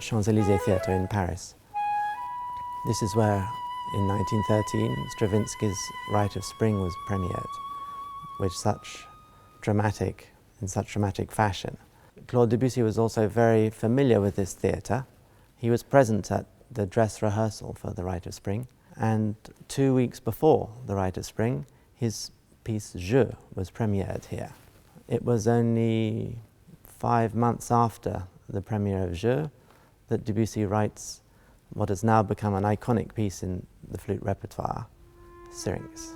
Champs-Elysees Theatre in Paris. This is where, in 1913, Stravinsky's Rite of Spring was premiered, in such dramatic fashion. Claude Debussy was also very familiar with this theatre. He was present at the dress rehearsal for the Rite of Spring, and 2 weeks before the Rite of Spring, his piece Je was premiered here. It was only 5 months after the premiere of Je that Debussy writes what has now become an iconic piece in the flute repertoire, Syrinx.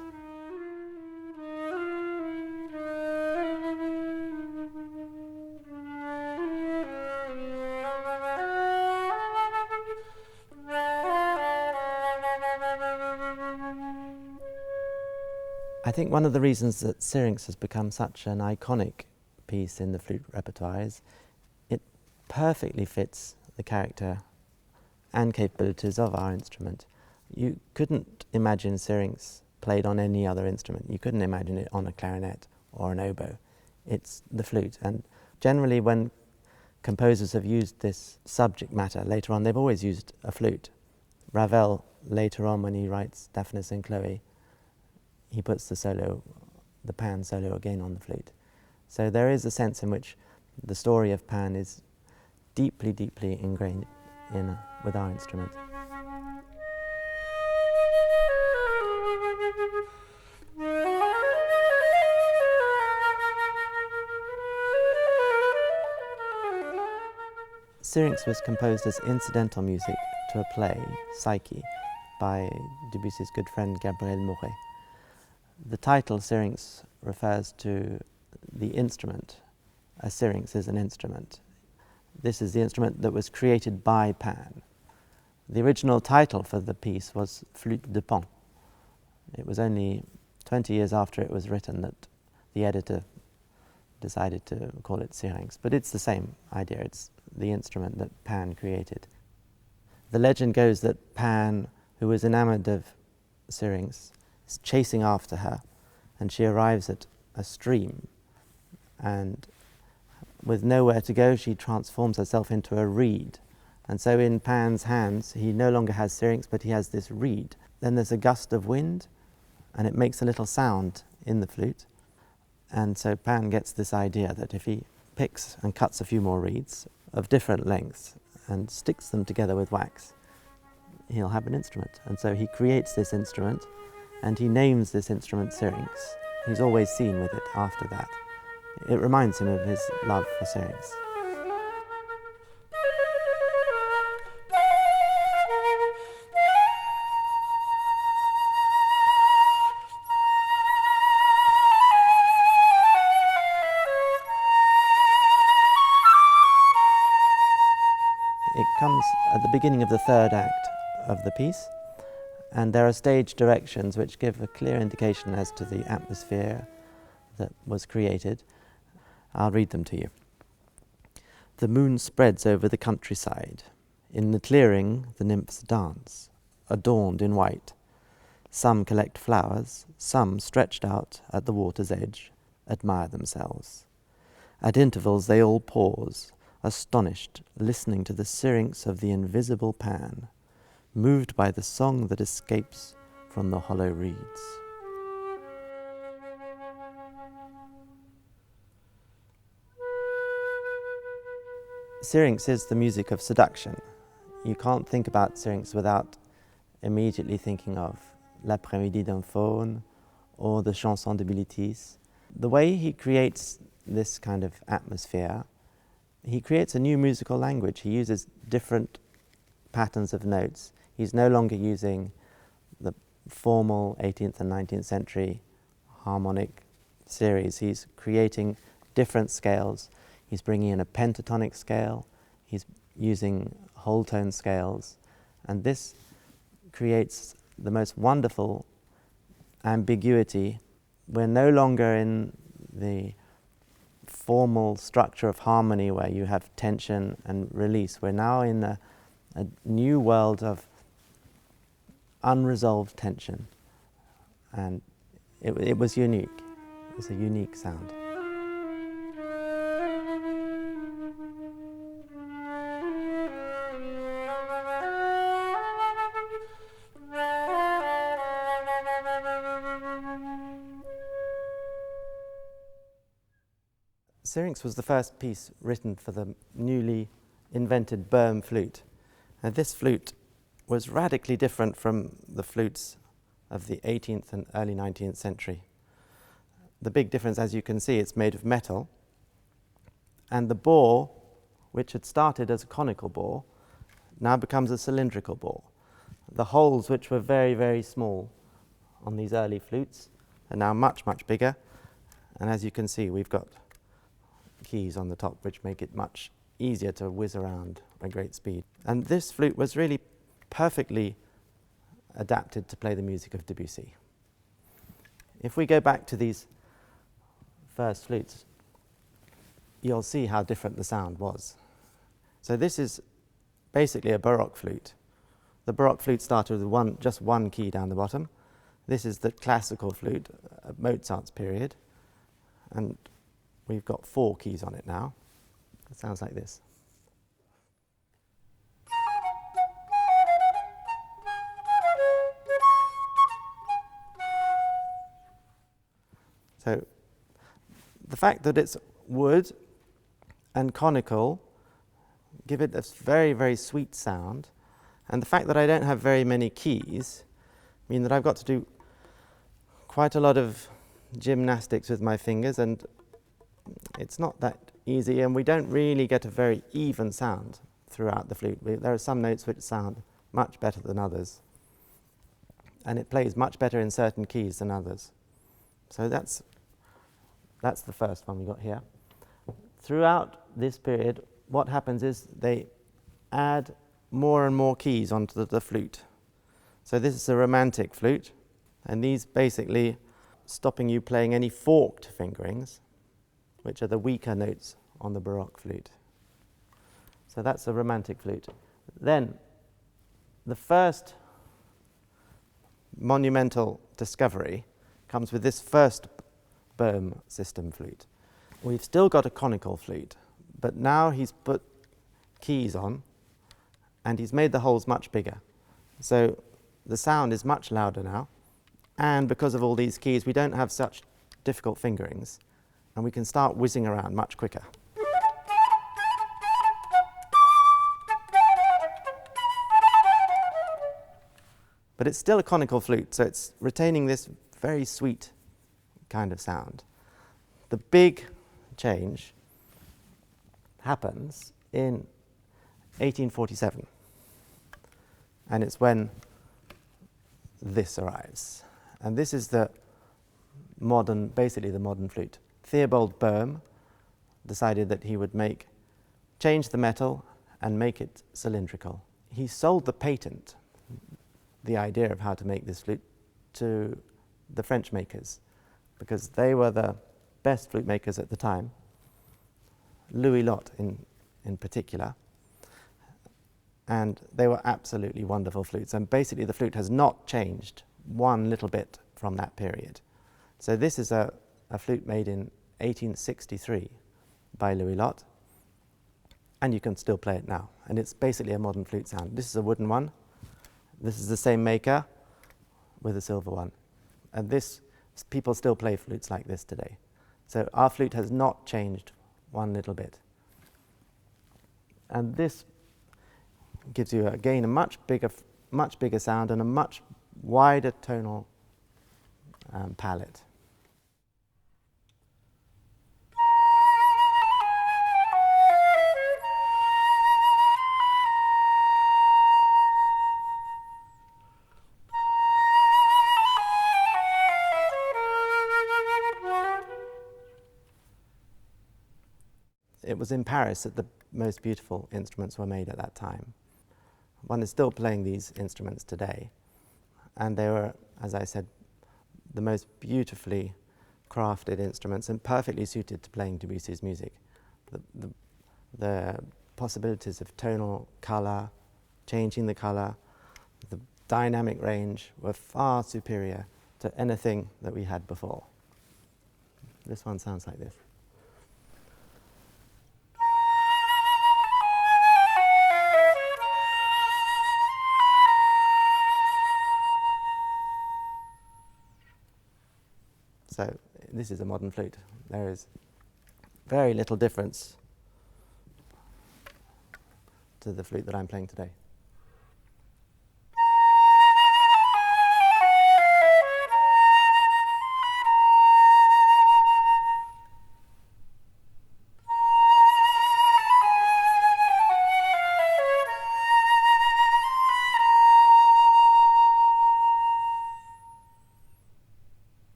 I think one of the reasons that Syrinx has become such an iconic piece in the flute repertoire is it perfectly fits the character and capabilities of our instrument. You couldn't imagine Syrinx played on any other instrument. You couldn't imagine it on a clarinet or an oboe. It's the flute. And generally when composers have used this subject matter later on, they've always used a flute. Ravel, later on when he writes Daphnis and Chloe, he puts the Pan solo again on the flute. So there is a sense in which the story of Pan is deeply, deeply ingrained with our instrument. Syrinx was composed as incidental music to a play, Psyche, by Debussy's good friend Gabriel Mouret. The title Syrinx refers to the instrument. A syrinx is an instrument. This is the instrument that was created by Pan. The original title for the piece was Flute de Pan. It was only 20 years after it was written that the editor decided to call it Syrinx, but it's the same idea. It's the instrument that Pan created. The legend goes that Pan, who was enamored of Syrinx, is chasing after her, and she arrives at a stream, and with nowhere to go, she transforms herself into a reed. And so in Pan's hands, he no longer has Syrinx, but he has this reed. Then there's a gust of wind, and it makes a little sound in the flute. And so Pan gets this idea that if he picks and cuts a few more reeds of different lengths and sticks them together with wax, he'll have an instrument. And so he creates this instrument, and he names this instrument Syrinx. He's always seen with it after that. It reminds him of his love for Syrinx. It comes at the beginning of the third act of the piece, and there are stage directions which give a clear indication as to the atmosphere that was created. I'll read them to you. The moon spreads over the countryside. In the clearing, the nymphs dance, adorned in white. Some collect flowers, some, stretched out at the water's edge, admire themselves. At intervals, they all pause, astonished, listening to the syrinx of the invisible Pan, moved by the song that escapes from the hollow reeds. Syrinx is the music of seduction. You can't think about Syrinx without immediately thinking of L'après-midi d'un faune or the Chanson de Bilitis. The way he creates this kind of atmosphere, he creates a new musical language. He uses different patterns of notes. He's no longer using the formal 18th and 19th century harmonic series. He's creating different scales. He's bringing in a pentatonic scale. He's using whole tone scales. And this creates the most wonderful ambiguity. We're no longer in the formal structure of harmony where you have tension and release. We're now in a new world of unresolved tension, and it was unique. It was a unique sound. Syrinx was the first piece written for the newly invented Böhm flute. And this flute was radically different from the flutes of the 18th and early 19th century. The big difference, as you can see, it's made of metal, and the bore, which had started as a conical bore, now becomes a cylindrical bore. The holes, which were very, very small on these early flutes, are now much, much bigger. And as you can see, we've got keys on the top which make it much easier to whiz around at great speed. And this flute was really perfectly adapted to play the music of Debussy. If we go back to these first flutes, you'll see how different the sound was. So this is basically a Baroque flute. The Baroque flute started with just one key down the bottom. This is the classical flute of Mozart's period, and we've got 4 keys on it now. It sounds like this. So the fact that it's wood and conical give it this very, very sweet sound, and the fact that I don't have very many keys mean that I've got to do quite a lot of gymnastics with my fingers, and it's not that easy, and we don't really get a very even sound throughout the flute. There are some notes which sound much better than others, and it plays much better in certain keys than others. So that's the first one we got here. Throughout this period, what happens is they add more and more keys onto the flute. So this is a romantic flute, and these basically stopping you playing any forked fingerings, which are the weaker notes on the Baroque flute. So that's a romantic flute. Then the first monumental discovery comes with this first Böhm system flute. We've still got a conical flute, but now he's put keys on and he's made the holes much bigger. So the sound is much louder now, and because of all these keys we don't have such difficult fingerings, and we can start whizzing around much quicker. But it's still a conical flute, so it's retaining this very sweet kind of sound. The big change happens in 1847, and it's when this arrives. And this is basically the modern flute. Theobald Böhm decided that he would change the metal and make it cylindrical. He sold the patent, the idea of how to make this flute, to the French makers, because they were the best flute makers at the time, Louis Lot in particular, and they were absolutely wonderful flutes. And basically the flute has not changed one little bit from that period. So this is a flute made in 1863 by Louis Lot, and you can still play it now. And it's basically a modern flute sound. This is a wooden one. This is the same maker with a silver one. And people still play flutes like this today. So our flute has not changed one little bit. And this gives you, again, a much bigger sound and a much wider tonal palette. It was in Paris that the most beautiful instruments were made at that time. One is still playing these instruments today, and they were, as I said, the most beautifully crafted instruments and perfectly suited to playing Debussy's music. The possibilities of tonal colour, changing the colour, the dynamic range were far superior to anything that we had before. This one sounds like this. So this is a modern flute. There is very little difference to the flute that I'm playing today.